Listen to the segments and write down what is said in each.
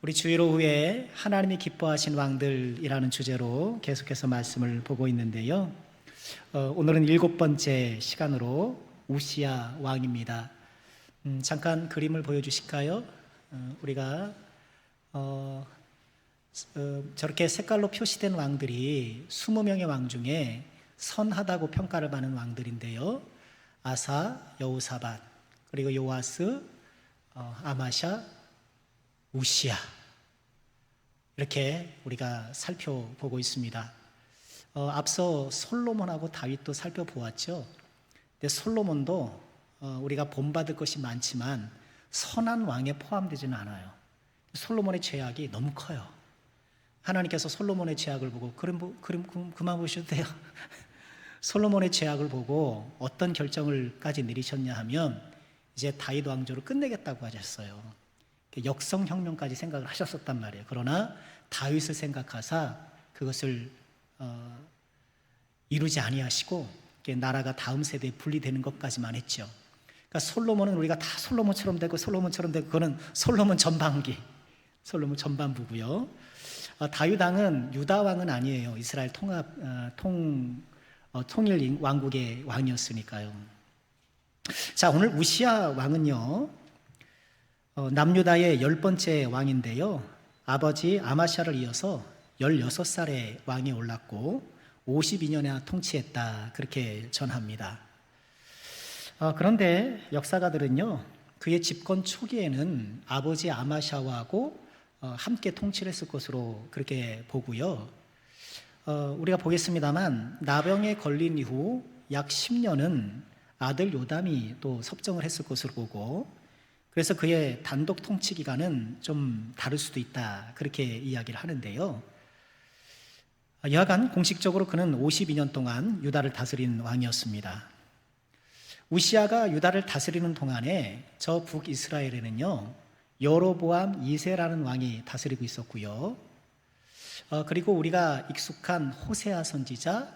우리 주일 오후에 하나님이 기뻐하신 왕들이라는 주제로 계속해서 말씀을 보고 있는데요. 오늘은 7번째 시간으로 우시야 왕입니다. 잠깐 그림을 보여주실까요? 우리가 저렇게 색깔로 표시된 왕들이 20명의 왕 중에 선하다고 평가를 받는 왕들인데요. 아사, 여호사밧, 그리고 요아스, 아마샤, 우시야, 이렇게 우리가 살펴보고 있습니다. 앞서 솔로몬하고 다윗도 살펴보았죠. 근데 솔로몬도 우리가 본받을 것이 많지만 선한 왕에 포함되지는 않아요. 솔로몬의 죄악이 너무 커요. 하나님께서 솔로몬의 죄악을 보고 그림 그만 보셔도 돼요. 솔로몬의 죄악을 보고 어떤 결정을까지 내리셨냐 하면 이제 다윗 왕조를 끝내겠다고 하셨어요. 역성혁명까지 생각을 하셨었단 말이에요. 그러나 다윗을 생각하사 그것을 이루지 아니하시고 나라가 다음 세대에 분리되는 것까지만 했죠. 그러니까 솔로몬은 우리가 다 솔로몬처럼 되고 그거는 솔로몬 전반부고요. 다윗 왕은 유다 왕은 아니에요. 이스라엘 통일 왕국의 왕이었으니까요. 자, 오늘 우시야 왕은요, 남유다의 10번째 왕인데요. 아버지 아마샤를 이어서 16살에 왕이 올랐고 52년이나 통치했다, 그렇게 전합니다. 그런데 역사가들은요, 그의 집권 초기에는 아버지 아마샤하고 함께 통치를 했을 것으로 그렇게 보고요. 우리가 보겠습니다만 나병에 걸린 이후 약 10년은 아들 요담이 또 섭정을 했을 것으로 보고, 그래서 그의 단독 통치 기간은 좀 다를 수도 있다, 그렇게 이야기를 하는데요. 여하간 공식적으로 그는 52년 동안 유다를 다스린 왕이었습니다. 우시야가 유다를 다스리는 동안에 저 북이스라엘에는요, 여로보암 2세라는 왕이 다스리고 있었고요. 그리고 우리가 익숙한 호세아 선지자,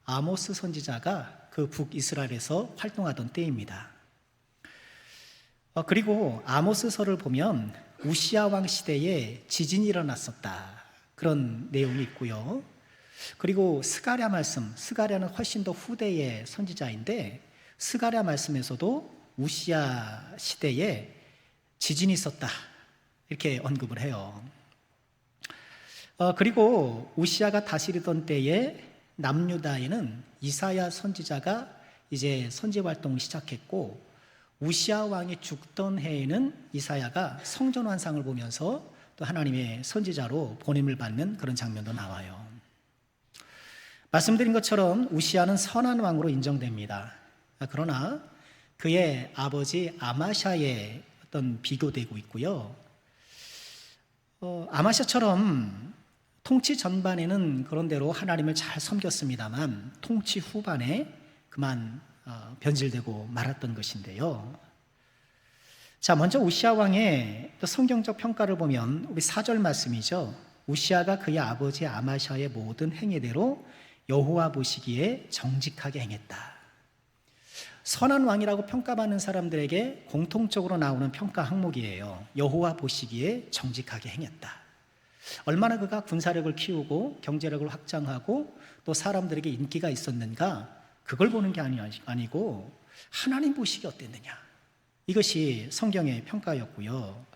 아모스 선지자가 그 북이스라엘에서 활동하던 때입니다. 그리고 아모스서를 보면 우시야 왕 시대에 지진이 일어났었다, 그런 내용이 있고요. 그리고 스가랴 말씀, 스가랴는 훨씬 더 후대의 선지자인데 스가랴 말씀에서도 우시야 시대에 지진이 있었다, 이렇게 언급을 해요. 그리고 우시야가 다스리던 때에 남유다에는 이사야 선지자가 이제 선지 활동을 시작했고, 우시야 왕이 죽던 해에는 이사야가 성전 완상을 보면서 또 하나님의 선지자로 보냄을 받는 그런 장면도 나와요. 말씀드린 것처럼 우시야는 선한 왕으로 인정됩니다. 그러나 그의 아버지 아마샤의 어떤 비교되고 있고요. 아마샤처럼 통치 전반에는 그런대로 하나님을 잘 섬겼습니다만 통치 후반에 그만 변질되고 말았던 것인데요. 자, 먼저 우시야 왕의 성경적 평가를 보면 우리 4절 말씀이죠. 우시야가 그의 아버지 아마샤의 모든 행위대로 여호와 보시기에 정직하게 행했다. 선한 왕이라고 평가받는 사람들에게 공통적으로 나오는 평가 항목이에요. 여호와 보시기에 정직하게 행했다. 얼마나 그가 군사력을 키우고 경제력을 확장하고 또 사람들에게 인기가 있었는가, 그걸 보는 게 아니고 하나님 보시기 어땠느냐, 이것이 성경의 평가였고요.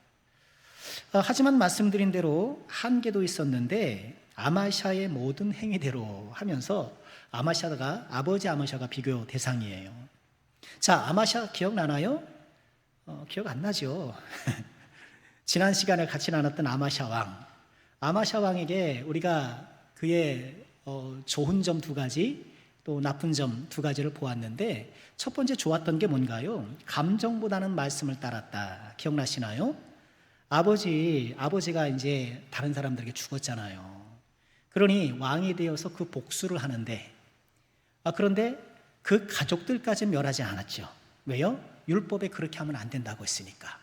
하지만 말씀드린 대로 한계도 있었는데 아마샤의 모든 행위대로 하면서 아버지 아마샤가 비교 대상이에요. 자, 아마샤 기억나나요? 기억 안 나죠? 지난 시간에 같이 나눴던 아마샤 왕에게 우리가 그의 좋은 점 2가지, 또 나쁜 점 2가지를 보았는데, 첫 번째 좋았던 게 뭔가요? 감정보다는 말씀을 따랐다. 기억나시나요? 아버지가 이제 다른 사람들에게 죽었잖아요. 그러니 왕이 되어서 그 복수를 하는데, 그런데 그 가족들까지는 멸하지 않았죠. 왜요? 율법에 그렇게 하면 안 된다고 했으니까.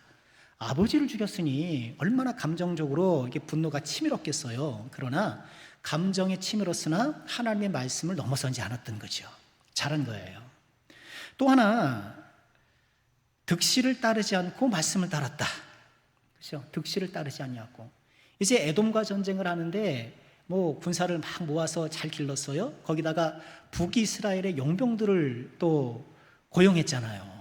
아버지를 죽였으니 얼마나 감정적으로 이게 분노가 치밀었겠어요. 그러나 감정에 치밀었으나 하나님의 말씀을 넘어서지 않았던 거죠. 잘한 거예요. 또 하나, 득실을 따르지 않고 말씀을 따랐다. 그렇죠? 득실을 따르지 않냐고. 이제 에돔과 전쟁을 하는데 뭐 군사를 막 모아서 잘 길렀어요. 거기다가 북이스라엘의 용병들을 또 고용했잖아요.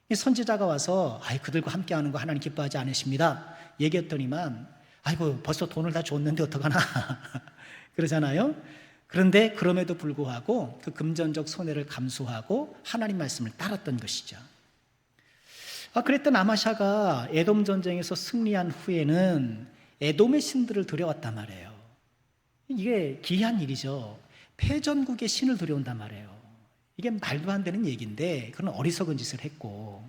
이 선지자가 와서 그들과 함께하는 거 하나님 기뻐하지 않으십니다 얘기했더니만 아이고 벌써 돈을 다 줬는데 어떡하나 그러잖아요. 그런데 그럼에도 불구하고 그 금전적 손해를 감수하고 하나님 말씀을 따랐던 것이죠. 그랬던 아마샤가 에돔 전쟁에서 승리한 후에는 에돔의 신들을 들여왔단 말이에요. 이게 기이한 일이죠. 패전국의 신을 들여온단 말이에요. 이게 말도 안 되는 얘기인데 그런 어리석은 짓을 했고,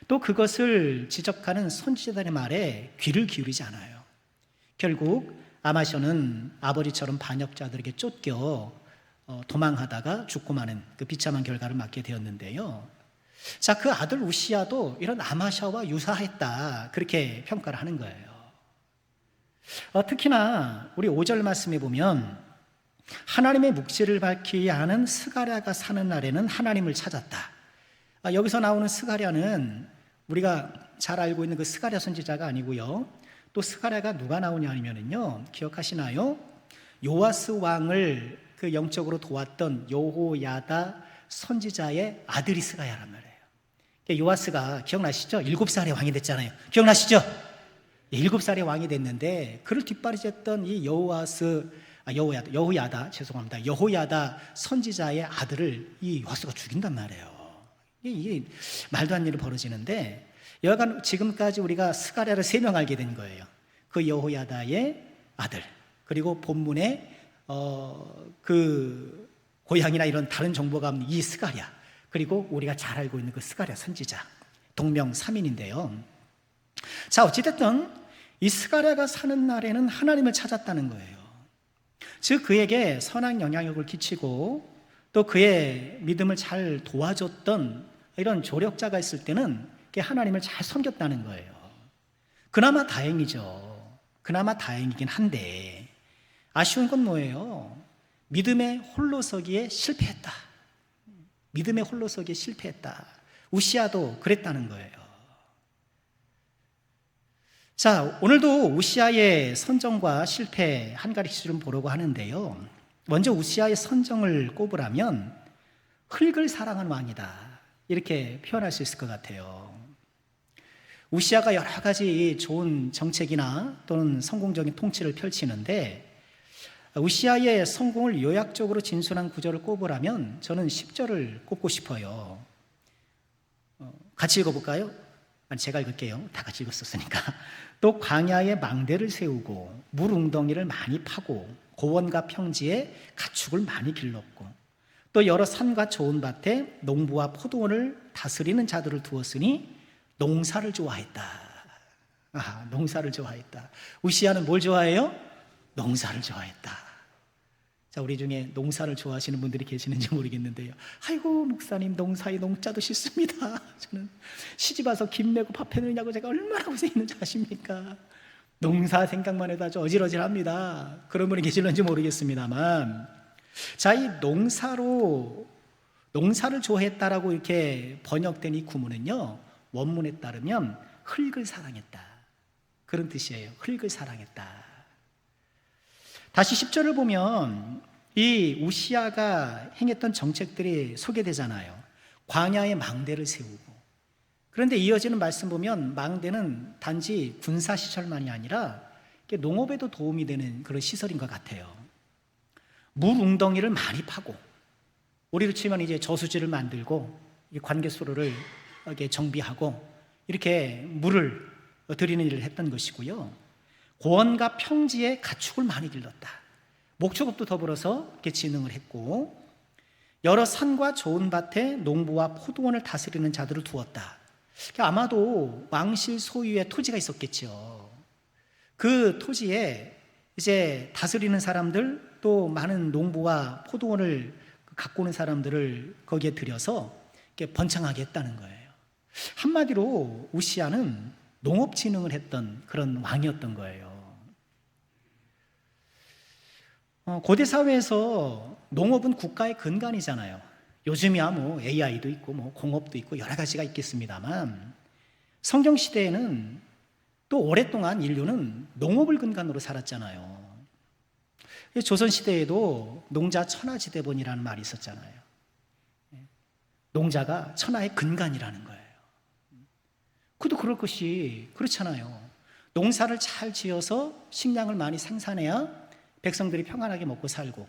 또 그것을 지적하는 선지자들의 말에 귀를 기울이지 않아요. 결국 아마샤는 아버지처럼 반역자들에게 쫓겨 도망하다가 죽고 마는 그 비참한 결과를 맞게 되었는데요. 자, 그 아들 우시야도 이런 아마샤와 유사했다 그렇게 평가를 하는 거예요. 특히나 우리 5절 말씀에 보면 하나님의 묵시를 밝히게 하는 스가랴가 사는 날에는 하나님을 찾았다. 여기서 나오는 스가랴는 우리가 잘 알고 있는 그 스가랴 선지자가 아니고요. 또 스가랴가 누가 나오냐면요, 기억하시나요? 요아스 왕을 그 영적으로 도왔던 여호야다 선지자의 아들이 스가랴란 말이에요. 요아스가 기억나시죠? 7살에 왕이 됐잖아요. 기억나시죠? 7살에 왕이 됐는데 그를 뒷바라지했던 이 여호야다 선지자의 아들을 이 요아스가 죽인단 말이에요. 이게 말도 안 되는 일이 벌어지는데, 여하간 지금까지 우리가 스가랴를 3명 알게 된 거예요. 그 여호야다의 아들, 그리고 본문에 그 고향이나 이런 다른 정보가 없는 이 스가랴, 그리고 우리가 잘 알고 있는 그 스가랴 선지자, 동명 3인인데요. 자, 어찌됐든 이 스가랴가 사는 날에는 하나님을 찾았다는 거예요. 즉 그에게 선한 영향력을 끼치고 또 그의 믿음을 잘 도와줬던 이런 조력자가 있을 때는 하나님을 잘 섬겼다는 거예요. 그나마 다행이죠. 그나마 다행이긴 한데 아쉬운 건 뭐예요? 믿음의 홀로서기에 실패했다. 믿음의 홀로서기에 실패했다. 우시야도 그랬다는 거예요. 자, 오늘도 우시야의 선정과 실패 한 가지씩 좀 보려고 하는데요. 먼저 우시야의 선정을 꼽으라면 흙을 사랑한 왕이다 이렇게 표현할 수 있을 것 같아요. 우시야가 여러 가지 좋은 정책이나 또는 성공적인 통치를 펼치는데, 우시야의 성공을 요약적으로 진술한 구절을 꼽으라면 저는 10절을 꼽고 싶어요. 같이 읽어볼까요? 제가 읽을게요. 다 같이 읽었었으니까. 또 광야에 망대를 세우고 물 웅덩이를 많이 파고 고원과 평지에 가축을 많이 길렀고 또 여러 산과 좋은 밭에 농부와 포도원을 다스리는 자들을 두었으니 농사를 좋아했다. 농사를 좋아했다. 우시야는 뭘 좋아해요? 농사를 좋아했다. 자, 우리 중에 농사를 좋아하시는 분들이 계시는지 모르겠는데요. 아이고 목사님, 농사에 농자도 싫습니다. 저는 시집 와서 김 메고 밥 해느냐고 제가 얼마나 고생했는지 아십니까? 농사 생각만 해도 아주 어질어질합니다. 그런 분이 계시는지 모르겠습니다만, 자, 이 농사를 좋아했다라고 이렇게 번역된 이 구문은요, 원문에 따르면 흙을 사랑했다 그런 뜻이에요. 흙을 사랑했다. 다시 10절을 보면 이 우시야가 행했던 정책들이 소개되잖아요. 광야에 망대를 세우고. 그런데 이어지는 말씀 보면 망대는 단지 군사시설만이 아니라 농업에도 도움이 되는 그런 시설인 것 같아요. 물 웅덩이를 많이 파고, 우리로 치면 이제 저수지를 만들고 관계수로를 이렇게 정비하고 이렇게 물을 드리는 일을 했던 것이고요. 고원과 평지에 가축을 많이 길렀다. 목축업도 더불어서 이렇게 진흥을 했고, 여러 산과 좋은 밭에 농부와 포도원을 다스리는 자들을 두었다. 아마도 왕실 소유의 토지가 있었겠죠. 그 토지에 이제 다스리는 사람들, 또 많은 농부와 포도원을 갖고 오는 사람들을 거기에 들여서 이렇게 번창하게 했다는 거예요. 한마디로 우시야는 농업진흥을 했던 그런 왕이었던 거예요. 고대 사회에서 농업은 국가의 근간이잖아요. 요즘이야 뭐 AI도 있고 뭐 공업도 있고 여러 가지가 있겠습니다만, 성경 시대에는 또 오랫동안 인류는 농업을 근간으로 살았잖아요. 조선시대에도 농자 천하지대본이라는 말이 있었잖아요. 농자가 천하의 근간이라는 거예요. 그도 그럴 것이 그렇잖아요. 농사를 잘 지어서 식량을 많이 생산해야 백성들이 평안하게 먹고 살고,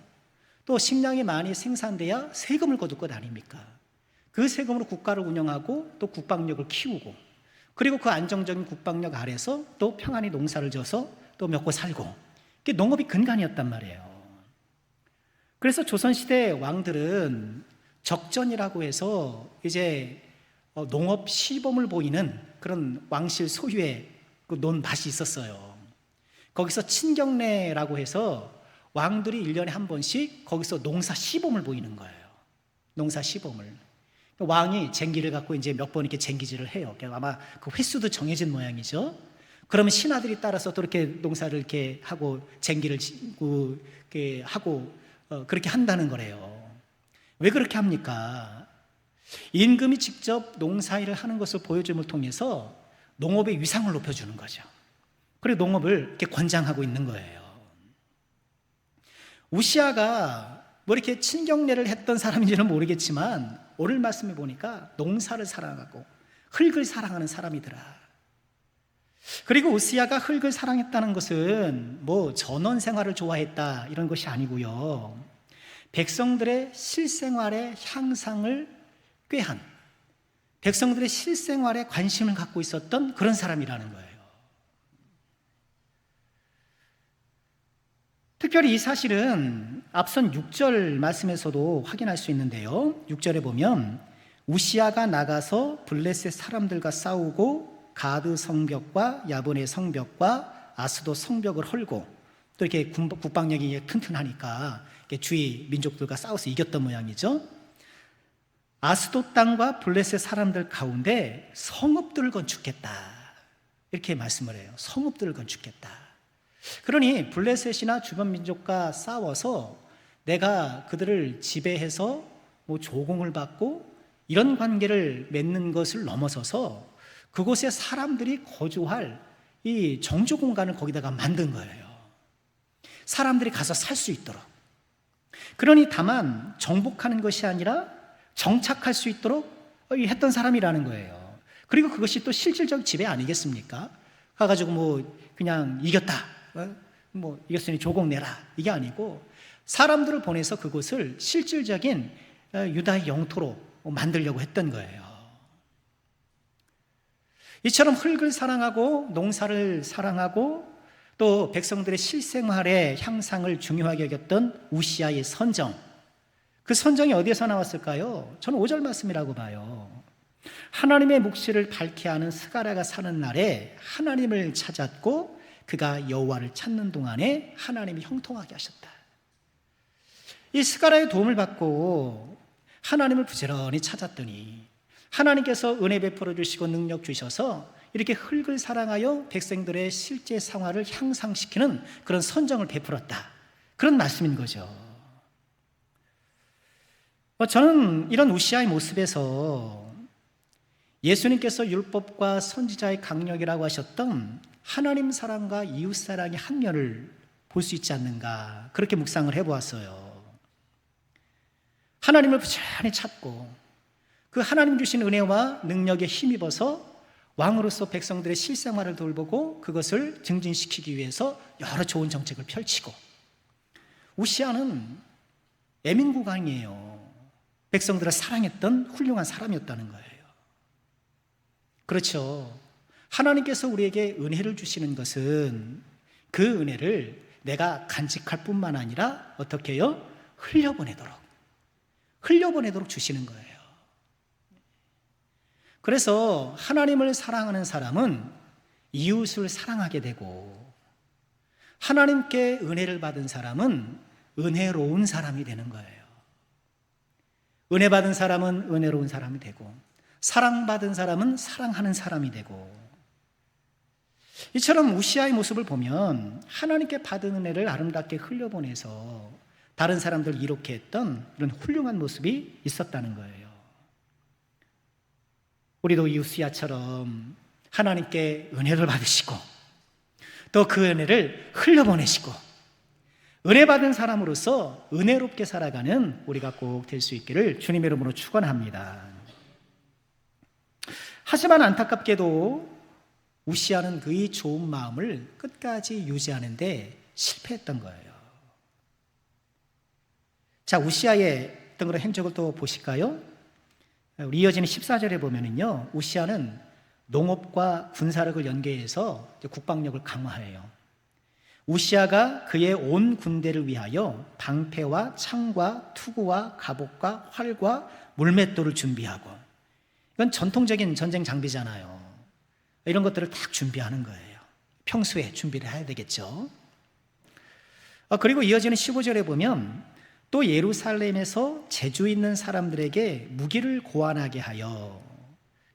또 식량이 많이 생산돼야 세금을 거둘 것 아닙니까? 그 세금으로 국가를 운영하고 또 국방력을 키우고, 그리고 그 안정적인 국방력 아래서 또 평안히 농사를 져서 또 먹고 살고, 그게 농업이 근간이었단 말이에요. 그래서 조선시대 왕들은 적전이라고 해서 이제 농업 시범을 보이는 그런 왕실 소유의 그 논밭이 있었어요. 거기서 친경례라고 해서 왕들이 1년에 한 번씩 거기서 농사 시범을 보이는 거예요. 농사 시범을. 왕이 쟁기를 갖고 이제 몇 번 이렇게 쟁기질을 해요. 아마 그 횟수도 정해진 모양이죠. 그러면 신하들이 따라서 또 이렇게 농사를 이렇게 하고 쟁기를 짓고 이렇게 하고 그렇게 한다는 거래요. 왜 그렇게 합니까? 임금이 직접 농사일을 하는 것을 보여줌을 통해서 농업의 위상을 높여주는 거죠. 그리고 농업을 이렇게 권장하고 있는 거예요. 우시아가 뭐 이렇게 친경례를 했던 사람인지는 모르겠지만 오늘 말씀에 보니까 농사를 사랑하고 흙을 사랑하는 사람이더라. 그리고 우시아가 흙을 사랑했다는 것은 뭐 전원 생활을 좋아했다 이런 것이 아니고요. 백성들의 실생활의 향상을 꾀한, 백성들의 실생활에 관심을 갖고 있었던 그런 사람이라는 거예요. 특별히 이 사실은 앞선 6절 말씀에서도 확인할 수 있는데요. 6절에 보면 우시아가 나가서 블레셋 사람들과 싸우고 가드 성벽과 야본의 성벽과 아스도 성벽을 헐고, 또 이렇게 국방력이 튼튼하니까 주위 민족들과 싸워서 이겼던 모양이죠. 아스도 땅과 블레셋 사람들 가운데 성읍들을 건축했다 이렇게 말씀을 해요. 성읍들을 건축했다. 그러니 블레셋이나 주변 민족과 싸워서 내가 그들을 지배해서 뭐 조공을 받고 이런 관계를 맺는 것을 넘어서서 그곳에 사람들이 거주할 이 정조 공간을 거기다가 만든 거예요. 사람들이 가서 살 수 있도록. 그러니 다만 정복하는 것이 아니라 정착할 수 있도록 했던 사람이라는 거예요. 그리고 그것이 또 실질적 지배 아니겠습니까? 가가지고 뭐 그냥 이겼다, 뭐 이겼으니 조공 내라 이게 아니고 사람들을 보내서 그곳을 실질적인 유다의 영토로 만들려고 했던 거예요. 이처럼 흙을 사랑하고 농사를 사랑하고 또 백성들의 실생활의 향상을 중요하게 여겼던 우시아의 선정, 그 선정이 어디에서 나왔을까요? 저는 5절 말씀이라고 봐요. 하나님의 묵시를 밝게 하는 스가랴가 사는 날에 하나님을 찾았고 그가 여호와를 찾는 동안에 하나님이 형통하게 하셨다. 이 스가랴의 도움을 받고 하나님을 부지런히 찾았더니 하나님께서 은혜 베풀어 주시고 능력 주셔서 이렇게 흙을 사랑하여 백성들의 실제 생활을 향상시키는 그런 선정을 베풀었다, 그런 말씀인 거죠. 저는 이런 우시아의 모습에서 예수님께서 율법과 선지자의 강력이라고 하셨던 하나님 사랑과 이웃 사랑의 한 면을 볼 수 있지 않는가, 그렇게 묵상을 해보았어요. 하나님을 부지런히 찾고 그 하나님 주신 은혜와 능력에 힘입어서 왕으로서 백성들의 실생활을 돌보고 그것을 증진시키기 위해서 여러 좋은 정책을 펼치고, 우시아는 애민국왕이에요. 백성들을 사랑했던 훌륭한 사람이었다는 거예요. 그렇죠. 하나님께서 우리에게 은혜를 주시는 것은 그 은혜를 내가 간직할 뿐만 아니라 어떻게 해요? 흘려보내도록 주시는 거예요. 그래서 하나님을 사랑하는 사람은 이웃을 사랑하게 되고, 하나님께 은혜를 받은 사람은 은혜로운 사람이 되는 거예요. 은혜 받은 사람은 은혜로운 사람이 되고, 사랑받은 사람은 사랑하는 사람이 되고, 이처럼 우시아의 모습을 보면 하나님께 받은 은혜를 아름답게 흘려보내서 다른 사람들을 이롭게 했던 이런 훌륭한 모습이 있었다는 거예요. 우리도 이 우시아처럼 하나님께 은혜를 받으시고 또 그 은혜를 흘려보내시고 은혜 받은 사람으로서 은혜롭게 살아가는 우리가 꼭 될 수 있기를 주님의 이름으로 축원합니다. 하지만 안타깝게도 우시아는 그의 좋은 마음을 끝까지 유지하는데 실패했던 거예요. 자, 우시아의 어떤 그런 행적을 또 보실까요? 우리 이어지는 14절에 보면은요, 우시아는 농업과 군사력을 연계해서 국방력을 강화해요. 우시아가 그의 온 군대를 위하여 방패와 창과 투구와 갑옷과 활과 물맷돌을 준비하고, 이건 전통적인 전쟁 장비잖아요. 이런 것들을 딱 준비하는 거예요. 평소에 준비를 해야 되겠죠. 그리고 이어지는 15절에 보면 또 예루살렘에서 재주 있는 사람들에게 무기를 고안하게 하여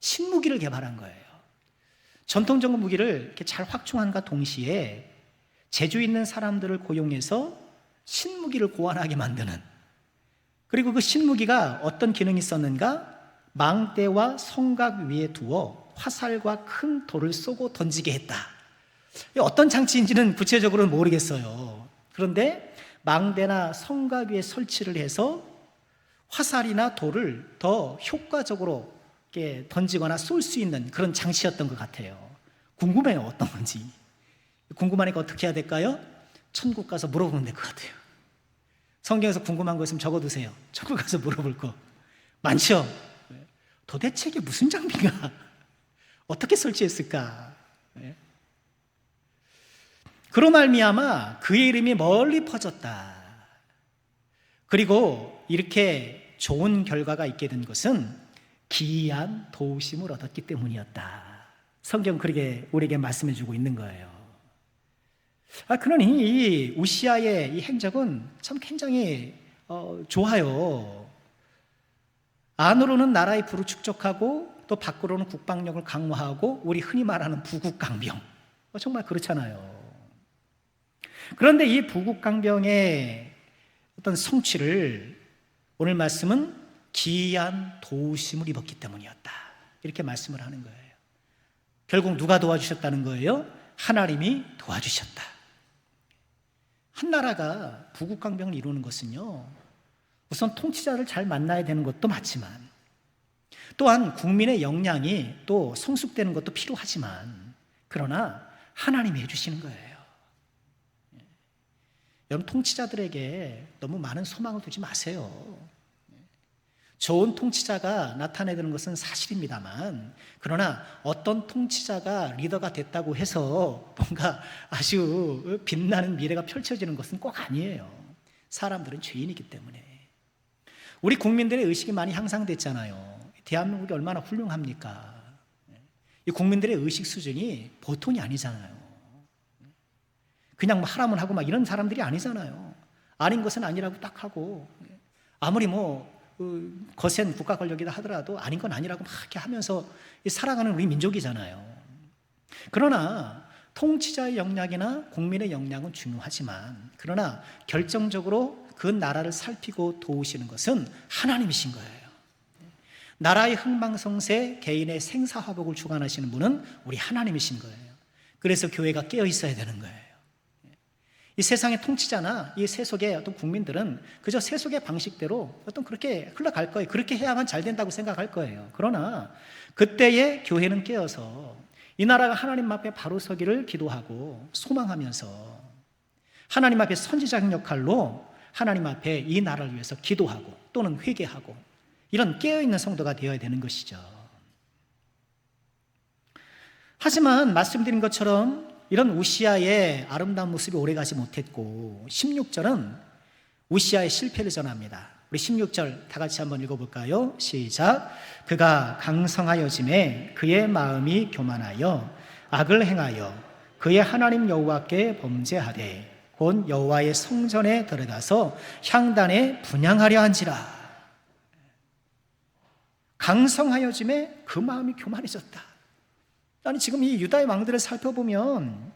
신무기를 개발한 거예요. 전통적인 무기를 이렇게 잘 확충한과 동시에 재주 있는 사람들을 고용해서 신무기를 고안하게 만드는, 그리고 그 신무기가 어떤 기능이 있었는가? 망대와 성곽 위에 두어 화살과 큰 돌을 쏘고 던지게 했다. 어떤 장치인지는 구체적으로는 모르겠어요. 그런데 망대나 성곽 위에 설치를 해서 화살이나 돌을 더 효과적으로 이렇게 던지거나 쏠 수 있는 그런 장치였던 것 같아요. 궁금해요, 어떤 건지. 궁금하니까 어떻게 해야 될까요? 천국 가서 물어보면 될 것 같아요. 성경에서 궁금한 거 있으면 적어두세요. 천국 가서 물어볼 거 많죠? 도대체 이게 무슨 장비인가? 어떻게 설치했을까? 그로 말미암아 그의 이름이 멀리 퍼졌다. 그리고 이렇게 좋은 결과가 있게 된 것은 기이한 도우심을 얻었기 때문이었다. 성경 그렇게 우리에게 말씀해 주고 있는 거예요. 그러니 이 우시아의 이 행적은 참 굉장히 좋아요. 안으로는 나라의 부를 축적하고 또 밖으로는 국방력을 강화하고 우리 흔히 말하는 부국강병, 정말 그렇잖아요. 그런데 이 부국강병의 어떤 성취를 오늘 말씀은 기이한 도우심을 입었기 때문이었다, 이렇게 말씀을 하는 거예요. 결국 누가 도와주셨다는 거예요? 하나님이 도와주셨다. 한 나라가 부국강병을 이루는 것은요, 우선 통치자를 잘 만나야 되는 것도 맞지만 또한 국민의 역량이 또 성숙되는 것도 필요하지만, 그러나 하나님이 해주시는 거예요. 여러분, 통치자들에게 너무 많은 소망을 두지 마세요. 좋은 통치자가 나타내는 것은 사실입니다만, 그러나 어떤 통치자가 리더가 됐다고 해서 뭔가 아주 빛나는 미래가 펼쳐지는 것은 꼭 아니에요. 사람들은 죄인이기 때문에. 우리 국민들의 의식이 많이 향상됐잖아요. 대한민국이 얼마나 훌륭합니까? 이 국민들의 의식 수준이 보통이 아니잖아요. 그냥 뭐 하라면 하고 막 이런 사람들이 아니잖아요. 아닌 것은 아니라고 딱 하고, 아무리 거센 국가 권력이다 하더라도 아닌 건 아니라고 막 이렇게 하면서 살아가는 우리 민족이잖아요. 그러나 통치자의 역량이나 국민의 역량은 중요하지만, 그러나 결정적으로 그 나라를 살피고 도우시는 것은 하나님이신 거예요. 나라의 흥망성쇠, 개인의 생사화복을 주관하시는 분은 우리 하나님이신 거예요. 그래서 교회가 깨어 있어야 되는 거예요. 이 세상의 통치자나 이 세속의 어떤 국민들은 그저 세속의 방식대로 어떤 그렇게 흘러갈 거예요. 그렇게 해야만 잘 된다고 생각할 거예요. 그러나 그때의 교회는 깨어서 이 나라가 하나님 앞에 바로 서기를 기도하고 소망하면서 하나님 앞에 선지자적 역할로 하나님 앞에 이 나라를 위해서 기도하고 또는 회개하고, 이런 깨어있는 성도가 되어야 되는 것이죠. 하지만 말씀드린 것처럼 이런 우시아의 아름다운 모습이 오래가지 못했고, 16절은 우시아의 실패를 전합니다. 우리 16절 다 같이 한번 읽어볼까요? 시작. 그가 강성하여짐에 그의 마음이 교만하여 악을 행하여 그의 하나님 여호와께 범죄하되 곧 여호와의 성전에 들어가서 향단에 분향하려 한지라. 강성하여짐에 그 마음이 교만해졌다. 아니, 지금 이 유다의 왕들을 살펴보면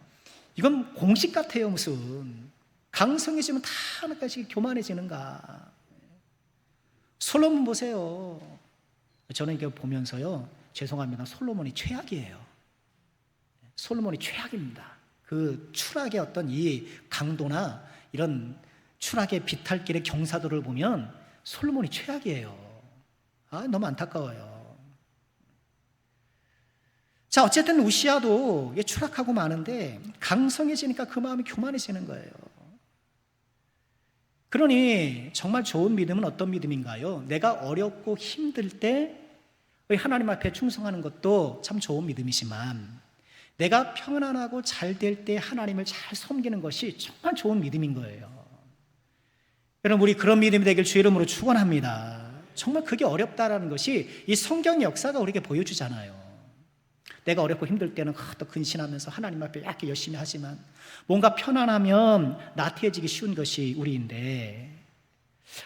이건 공식 같아요. 무슨 강성해지면 다 하나씩 교만해지는가. 솔로몬 보세요. 저는 이거 보면서요, 죄송합니다, 솔로몬이 최악이에요. 솔로몬이 최악입니다. 그 추락의 어떤 이 강도나 이런 추락의 비탈길의 경사도를 보면 솔로몬이 최악이에요. 너무 안타까워요. 자, 어쨌든 우시아도 추락하고 마는데 강성해지니까 그 마음이 교만해지는 거예요. 그러니 정말 좋은 믿음은 어떤 믿음인가요? 내가 어렵고 힘들 때 하나님 앞에 충성하는 것도 참 좋은 믿음이지만 내가 평안하고 잘 될 때 하나님을 잘 섬기는 것이 정말 좋은 믿음인 거예요. 여러분, 우리 그런 믿음이 되길 주 이름으로 축원합니다. 정말 그게 어렵다라는 것이 이 성경 역사가 우리에게 보여주잖아요. 내가 어렵고 힘들 때는 또 근신하면서 하나님 앞에 이렇게 열심히 하지만 뭔가 편안하면 나태해지기 쉬운 것이 우리인데,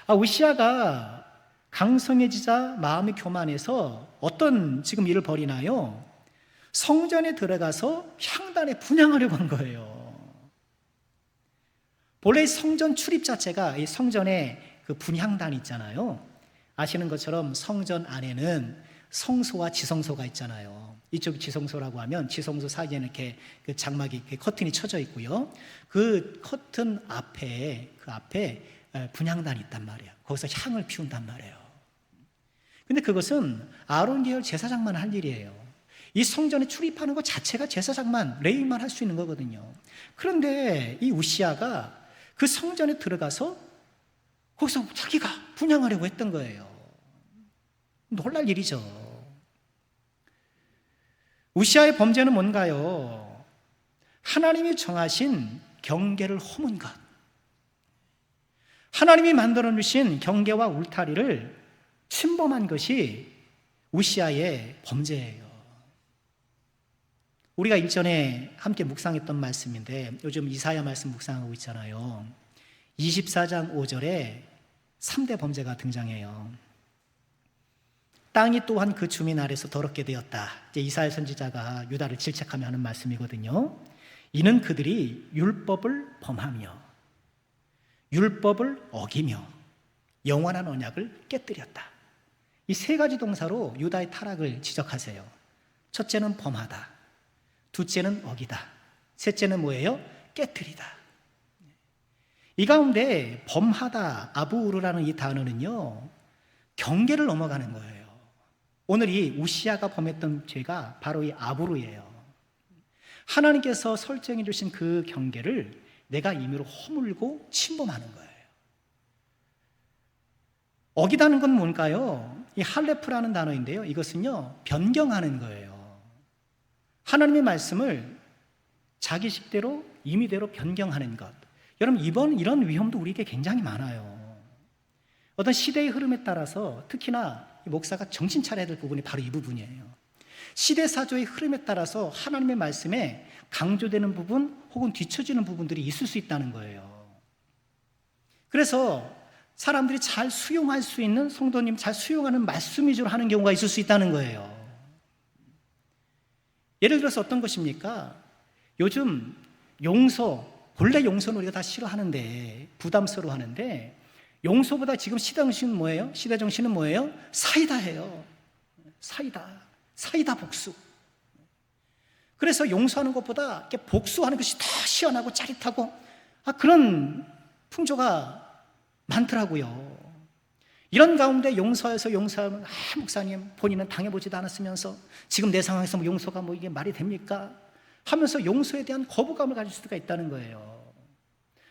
우시아가 강성해지자 마음이 교만해서 어떤 지금 일을 벌이나요? 성전에 들어가서 향단에 분향하려고 한 거예요. 본래 성전 출입 자체가 이 성전에 그 분향단이 있잖아요. 아시는 것처럼 성전 안에는 성소와 지성소가 있잖아요. 이쪽 지성소라고 하면 지성소 사이에는 이렇게 그 장막이 이렇게 커튼이 쳐져 있고요. 그 커튼 앞에 분향단이 있단 말이에요. 거기서 향을 피운단 말이에요. 근데 그것은 아론 계열 제사장만 할 일이에요. 이 성전에 출입하는 것 자체가 제사장만, 레위만 할 수 있는 거거든요. 그런데 이 우시아가 그 성전에 들어가서 거기서 자기가 분향하려고 했던 거예요. 놀랄 일이죠. 우시아의 범죄는 뭔가요? 하나님이 정하신 경계를 허문 것. 하나님이 만들어 주신 경계와 울타리를 침범한 것이 우시아의 범죄예요. 우리가 일전에 함께 묵상했던 말씀인데 요즘 이사야 말씀 묵상하고 있잖아요. 24장 5절에 3대 범죄가 등장해요. 땅이 또한 그 주민 아래서 더럽게 되었다. 이제 이사야 선지자가 유다를 질책하며 하는 말씀이거든요. 이는 그들이 율법을 범하며 율법을 어기며 영원한 언약을 깨뜨렸다. 이 세 가지 동사로 유다의 타락을 지적하세요. 첫째는 범하다, 둘째는 어기다, 셋째는 뭐예요? 깨뜨리다. 이 가운데 범하다, 아부르라는 이 단어는요, 경계를 넘어가는 거예요. 오늘 이 우시아가 범했던 죄가 바로 이 아부르예요. 하나님께서 설정해 주신 그 경계를 내가 임의로 허물고 침범하는 거예요. 어기다는 건 뭔가요? 이 할레프라는 단어인데요, 이것은요 변경하는 거예요. 하나님의 말씀을 자기 식대로 임의대로 변경하는 것. 여러분, 이런 위험도 우리에게 굉장히 많아요. 어떤 시대의 흐름에 따라서 특히나 목사가 정신 차려야 될 부분이 바로 이 부분이에요. 시대사조의 흐름에 따라서 하나님의 말씀에 강조되는 부분 혹은 뒤처지는 부분들이 있을 수 있다는 거예요. 그래서 사람들이 잘 수용할 수 있는, 성도님 잘 수용하는 말씀 위주로 하는 경우가 있을 수 있다는 거예요. 예를 들어서 어떤 것입니까? 요즘 본래 용서는 우리가 다 싫어하는데, 부담스러워 하는데, 용서보다 지금 시대정신은 뭐예요? 시대정신은 뭐예요? 사이다예요. 사이다 복수. 그래서 용서하는 것보다 복수하는 것이 더 시원하고 짜릿하고 그런 풍조가 많더라고요. 이런 가운데 용서해서 용서하면 목사님 본인은 당해보지도 않았으면서 지금 내 상황에서 뭐 용서가 이게 말이 됩니까? 하면서 용서에 대한 거부감을 가질 수가 있다는 거예요.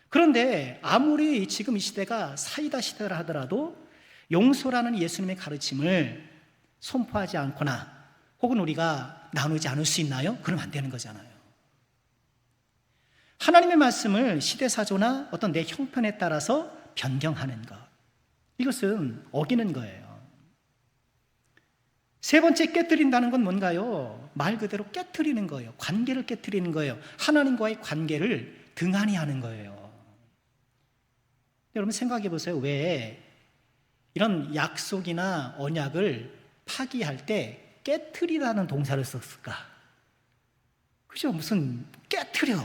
그런데 아무리 지금 이 시대가 사이다 시대라 하더라도 용서라는 예수님의 가르침을 선포하지 않거나 혹은 우리가 나누지 않을 수 있나요? 그러면 안 되는 거잖아요. 하나님의 말씀을 시대사조나 어떤 내 형편에 따라서 변경하는 것, 이것은 어기는 거예요. 세 번째, 깨뜨린다는 건 뭔가요? 말 그대로 깨뜨리는 거예요. 관계를 깨뜨리는 거예요. 하나님과의 관계를 등한히 하는 거예요. 여러분 생각해 보세요. 왜 이런 약속이나 언약을 파기할 때 깨뜨리라는 동사를 썼을까? 그죠? 무슨 깨뜨려,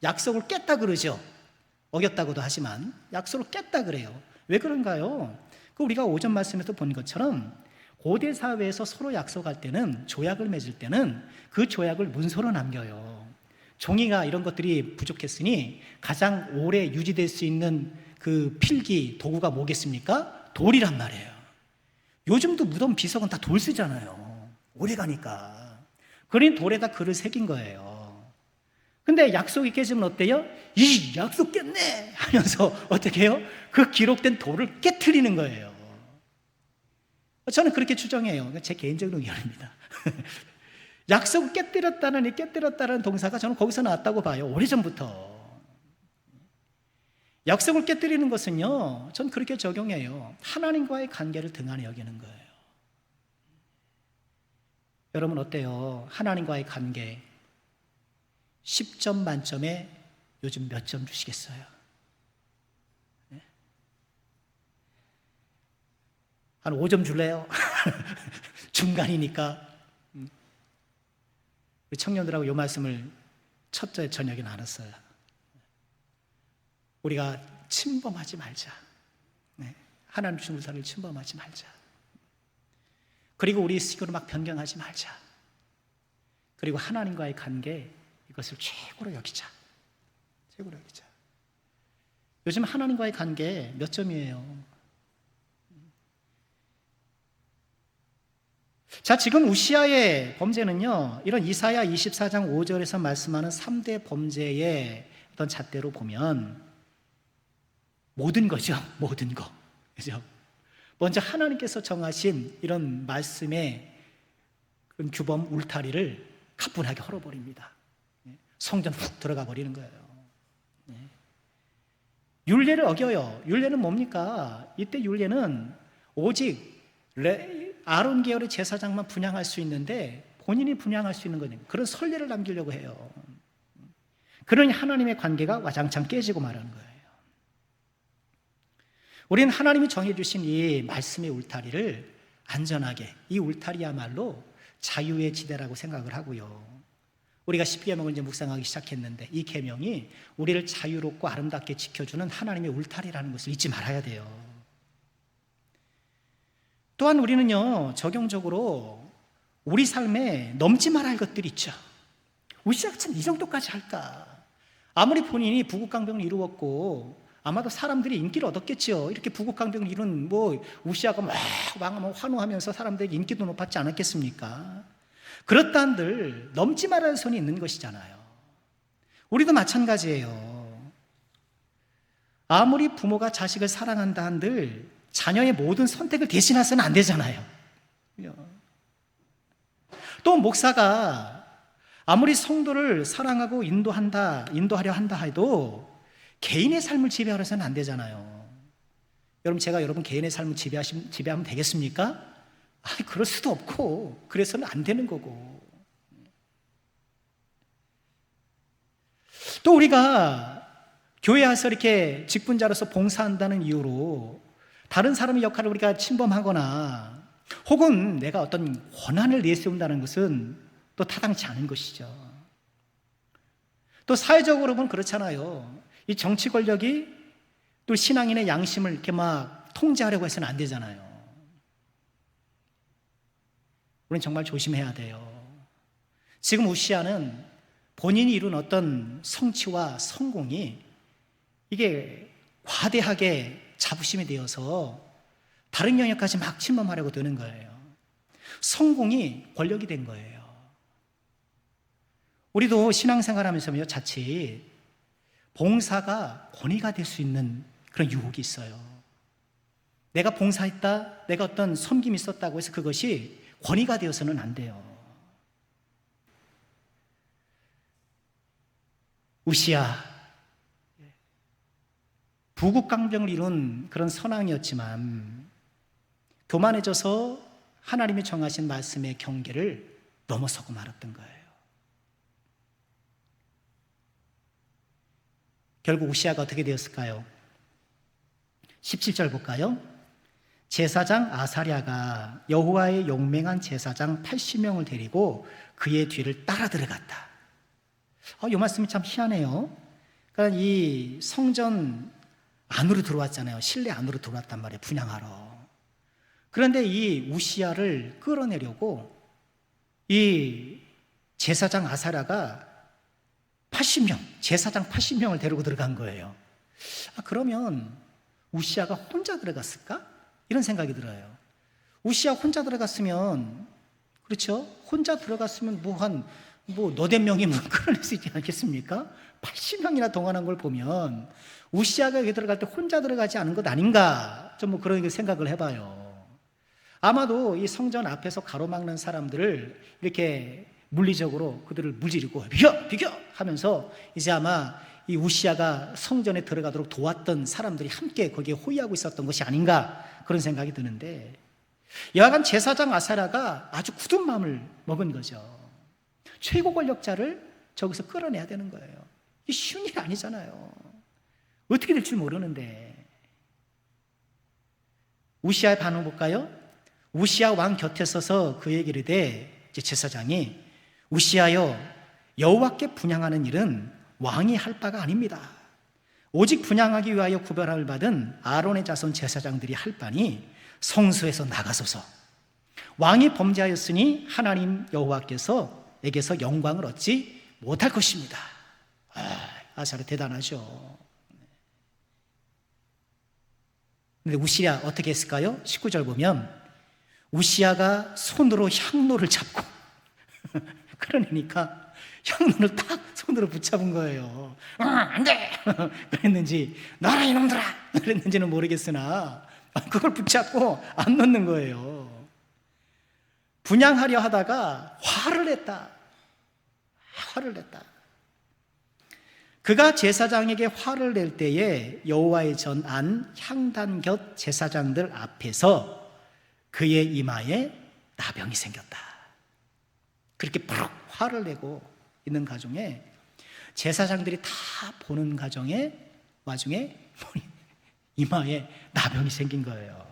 약속을 깼다 그러죠. 어겼다고도 하지만 약속을 깼다 그래요. 왜 그런가요? 우리가 오전 말씀에서 본 것처럼 고대 사회에서 서로 약속할 때는, 조약을 맺을 때는 그 조약을 문서로 남겨요. 종이가 이런 것들이 부족했으니 가장 오래 유지될 수 있는 그 필기 도구가 뭐겠습니까? 돌이란 말이에요. 요즘도 무덤 비석은 다 돌 쓰잖아요. 오래 가니까. 그러니 돌에다 글을 새긴 거예요. 근데 약속이 깨지면 어때요? 이 약속 깼네 하면서 어떻게 해요? 그 기록된 돌을 깨트리는 거예요. 저는 그렇게 추정해요. 제 개인적인 의견입니다. 약속을 깨뜨렸다는 동사가 저는 거기서 나왔다고 봐요. 오래전부터. 약속을 깨뜨리는 것은요, 전 그렇게 적용해요. 하나님과의 관계를 등한히 여기는 거예요. 여러분 어때요? 하나님과의 관계 10점 만점에 요즘 몇 점 주시겠어요? 네? 한 5점 줄래요? 중간이니까. 우리 청년들하고 이 말씀을 첫째 저녁에 나눴어요. 우리가 침범하지 말자. 네. 하나님 주신 우상을 침범하지 말자. 그리고 우리 식으로 막 변경하지 말자. 그리고 하나님과의 관계, 이것을 최고로 여기자. 최고로 여기자. 요즘 하나님과의 관계 몇 점이에요? 자, 지금 우시아의 범죄는요, 이런 이사야 24장 5절에서 말씀하는 3대 범죄의 어떤 잣대로 보면 모든 거죠. 모든 거. 그죠? 먼저 하나님께서 정하신 이런 말씀의 규범 울타리를 가뿐하게 헐어버립니다. 성전 훅 들어가 버리는 거예요. 율례를 어겨요. 율례는 뭡니까? 이때 율례는 오직 아론 계열의 제사장만 분향할 수 있는데 본인이 분향할 수 있는 거예요. 그런 선례를 남기려고 해요. 그러니 하나님의 관계가 와장창 깨지고 말하는 거예요. 우리는 하나님이 정해주신 이 말씀의 울타리를 안전하게, 이 울타리야말로 자유의 지대라고 생각을 하고요. 우리가 10계명을 이제 묵상하기 시작했는데 이 계명이 우리를 자유롭고 아름답게 지켜주는 하나님의 울타리라는 것을 잊지 말아야 돼요. 또한 우리는요, 적용적으로 우리 삶에 넘지 말아야 할 것들이 있죠. 우시아가 참 이 정도까지 할까? 아무리 본인이 부국강병을 이루었고 아마도 사람들이 인기를 얻었겠죠. 이렇게 부국강병을 이룬 우시아가 막 환호하면서 사람들에게 인기도 높았지 않았겠습니까? 그렇다 한들 넘지 말아야 할 선이 있는 것이잖아요. 우리도 마찬가지예요. 아무리 부모가 자식을 사랑한다 한들 자녀의 모든 선택을 대신해서는 안 되잖아요. 또 목사가 아무리 성도를 사랑하고 인도하려 한다 해도 개인의 삶을 지배하려서는 안 되잖아요. 여러분, 제가 여러분 개인의 삶을 지배하면 되겠습니까? 그럴 수도 없고 그래서는 안 되는 거고. 또 우리가 교회 와서 이렇게 직분자로서 봉사한다는 이유로 다른 사람의 역할을 우리가 침범하거나 혹은 내가 어떤 권한을 내세운다는 것은 또 타당치 않은 것이죠. 또 사회적으로 보면 그렇잖아요. 이 정치 권력이 또 신앙인의 양심을 이렇게 막 통제하려고 해서는 안 되잖아요. 우리는 정말 조심해야 돼요. 지금 우시아는 본인이 이룬 어떤 성취와 성공이 이게 과대하게 자부심이 되어서 다른 영역까지 막 침범하려고 드는 거예요. 성공이 권력이 된 거예요. 우리도 신앙생활하면서요, 자칫 봉사가 권위가 될 수 있는 그런 유혹이 있어요. 내가 봉사했다, 내가 어떤 섬김이 있었다고 해서 그것이 권위가 되어서는 안 돼요. 우시아, 부국강병을 이룬 그런 선왕이었지만 교만해져서 하나님이 정하신 말씀의 경계를 넘어서고 말았던 거예요. 결국 우시아가 어떻게 되었을까요? 17절 볼까요? 제사장 아사랴가 여호와의 용맹한 제사장 80명을 데리고 그의 뒤를 따라 들어갔다. 이 말씀이 참 희한해요. 그러니까 이 성전 안으로 들어왔잖아요. 실내 안으로 들어왔단 말이에요. 분향하러. 그런데 이 우시야를 끌어내려고 이 제사장 아사랴가 80명, 제사장 80명을 데리고 들어간 거예요. 그러면 우시야가 혼자 들어갔을까? 이런 생각이 들어요. 우시야 혼자 들어갔으면, 그렇죠? 혼자 들어갔으면 너댓 명이면 끌어낼 수 있지 않겠습니까? 80명이나 동원한 걸 보면 우시야가 여기 들어갈 때 혼자 들어가지 않은 것 아닌가? 좀 그런 생각을 해봐요. 아마도 이 성전 앞에서 가로막는 사람들을 이렇게 물리적으로 그들을 무찌르고 비켜 하면서 이제 아마 이 우시야가 성전에 들어가도록 도왔던 사람들이 함께 거기에 호위하고 있었던 것이 아닌가 그런 생각이 드는데, 여하간 제사장 아사랴가 아주 굳은 마음을 먹은 거죠. 최고 권력자를 저기서 끌어내야 되는 거예요. 이게 쉬운 일이 아니잖아요. 어떻게 될지 모르는데. 우시야의 반응 볼까요? 우시야 왕 곁에 서서 그에게 이르되, 제사장이 우시야여, 여호와께 분향하는 일은 왕이 할 바가 아닙니다. 오직 분향하기 위하여 구별함을 받은 아론의 자손 제사장들이 할 바니 성소에서 나가소서. 왕이 범죄하였으니 하나님 여호와께서에게서 영광을 얻지 못할 것입니다. 아사랴 대단하죠. 근데 우시야 어떻게 했을까요? 19절 보면 우시야가 손으로 향로를 잡고 그러니까 향로를 딱 손으로 붙잡은 거예요. 안 돼! 그랬는지, 놔라 이놈들아! 그랬는지는 모르겠으나 그걸 붙잡고 안 놓는 거예요. 분향하려 하다가 화를 냈다. 그가 제사장에게 화를 낼 때에 여호와의 전 안 향단 곁 제사장들 앞에서 그의 이마에 나병이 생겼다. 그렇게 푸르 화를 내고 있는 가정에 제사장들이 다 보는 와중에 이마에 나병이 생긴 거예요.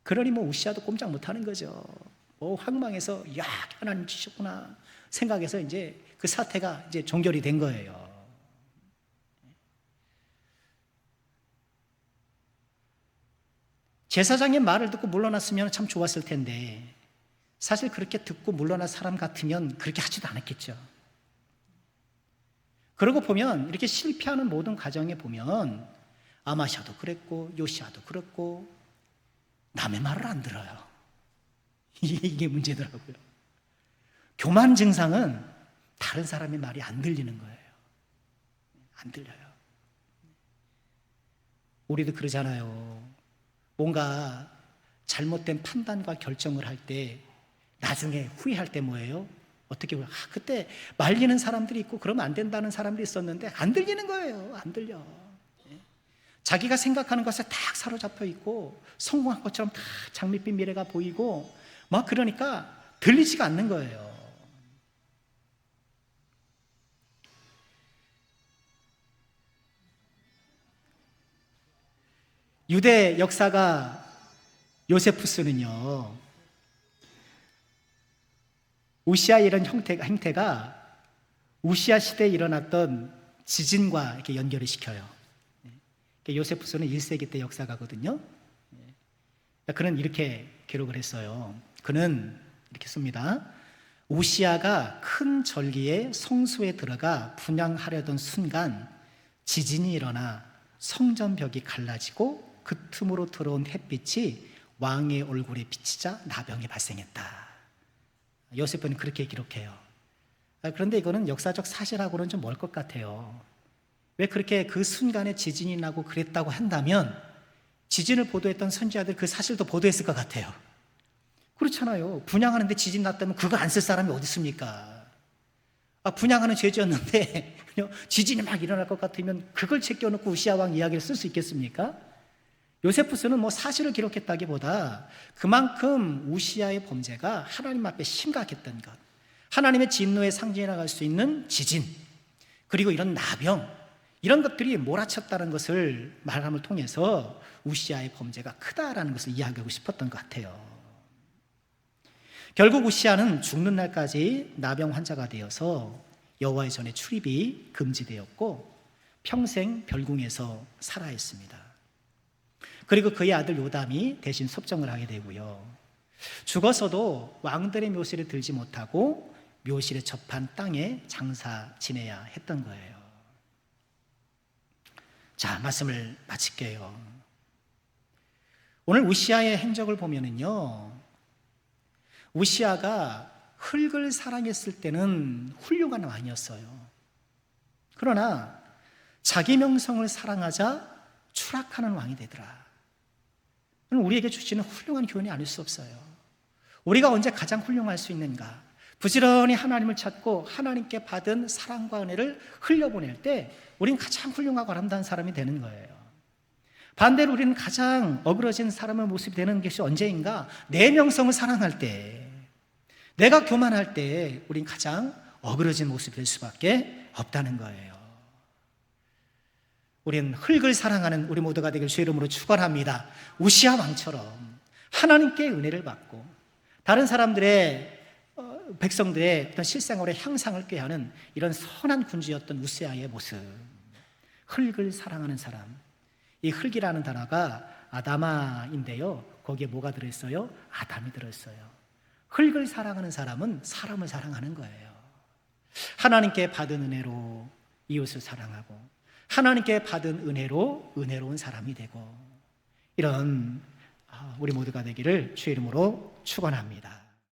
그러니 우시야도 꼼짝 못하는 거죠. 황망해서 야, 하나님 주셨구나 생각해서 이제 그 사태가 이제 종결이 된 거예요. 제사장의 말을 듣고 물러났으면 참 좋았을 텐데, 사실 그렇게 듣고 물러난 사람 같으면 그렇게 하지도 않았겠죠. 그러고 보면 이렇게 실패하는 모든 가정에 보면 아마샤도 그랬고 요시야도 그랬고 남의 말을 안 들어요. 이게 문제더라고요. 교만 증상은 다른 사람의 말이 안 들리는 거예요. 안 들려요. 우리도 그러잖아요. 뭔가 잘못된 판단과 결정을 할 때 나중에 후회할 때 뭐예요? 어떻게 보면 그때 말리는 사람들이 있고 그러면 안 된다는 사람들이 있었는데 안 들리는 거예요. 안 들려. 자기가 생각하는 것에 딱 사로잡혀 있고 성공한 것처럼 다 장밋빛 미래가 보이고 막 그러니까 들리지가 않는 거예요. 유대 역사가 요세푸스는요, 우시아의 이런 행태가 우시아 시대에 일어났던 지진과 이렇게 연결을 시켜요. 요세푸스는 1세기 때 역사가거든요. 그는 이렇게 기록을 했어요. 그는 이렇게 씁니다. 우시아가 큰 절기에 성소에 들어가 분향하려던 순간 지진이 일어나 성전벽이 갈라지고 그 틈으로 들어온 햇빛이 왕의 얼굴에 비치자 나병이 발생했다. 요세프는 그렇게 기록해요. 그런데 이거는 역사적 사실하고는 좀 멀 것 같아요. 왜 그렇게 그 순간에 지진이 나고 그랬다고 한다면 지진을 보도했던 선지자들 그 사실도 보도했을 것 같아요. 그렇잖아요. 분향하는데 지진 났다면 그거 안 쓸 사람이 어디 있습니까? 분향하는 죄지었는데 지진이 막 일어날 것 같으면 그걸 제껴놓고 우시아 왕 이야기를 쓸 수 있겠습니까? 요세푸스는 사실을 기록했다기보다 그만큼 우시아의 범죄가 하나님 앞에 심각했던 것, 하나님의 진노의 상징이 나갈 수 있는 지진, 그리고 이런 나병, 이런 것들이 몰아쳤다는 것을 말함을 통해서 우시아의 범죄가 크다라는 것을 이야기하고 싶었던 것 같아요. 결국 우시아는 죽는 날까지 나병 환자가 되어서 여호와의 전에 출입이 금지되었고 평생 별궁에서 살아야 했습니다. 그리고 그의 아들 요담이 대신 섭정을 하게 되고요. 죽어서도 왕들의 묘실에 들지 못하고 묘실에 접한 땅에 장사 지내야 했던 거예요. 자, 말씀을 마칠게요. 오늘 우시아의 행적을 보면은요, 우시아가 흙을 사랑했을 때는 훌륭한 왕이었어요. 그러나 자기 명성을 사랑하자 추락하는 왕이 되더라. 우리에게 주시는 훌륭한 교훈이 아닐 수 없어요. 우리가 언제 가장 훌륭할 수 있는가? 부지런히 하나님을 찾고 하나님께 받은 사랑과 은혜를 흘려보낼 때 우리는 가장 훌륭하고 아름다운 사람이 되는 거예요. 반대로 우리는 가장 어그러진 사람의 모습이 되는 것이 언제인가? 내 명성을 사랑할 때, 내가 교만할 때 우린 가장 어그러진 모습이 될 수밖에 없다는 거예요. 우리는 흙을 사랑하는 우리 모두가 되길 주의 이름으로 축원합니다. 우시아 왕처럼 하나님께 은혜를 받고 다른 사람들의 백성들의 어떤 실생활의 향상을 꾀하는 이런 선한 군주였던 우시아의 모습, 흙을 사랑하는 사람. 이 흙이라는 단어가 아다마인데요, 거기에 뭐가 들어있어요? 아담이 들어있어요. 흙을 사랑하는 사람은 사람을 사랑하는 거예요. 하나님께 받은 은혜로 이웃을 사랑하고 하나님께 받은 은혜로 은혜로운 사람이 되고, 이런 우리 모두가 되기를 주의 이름으로 축원합니다.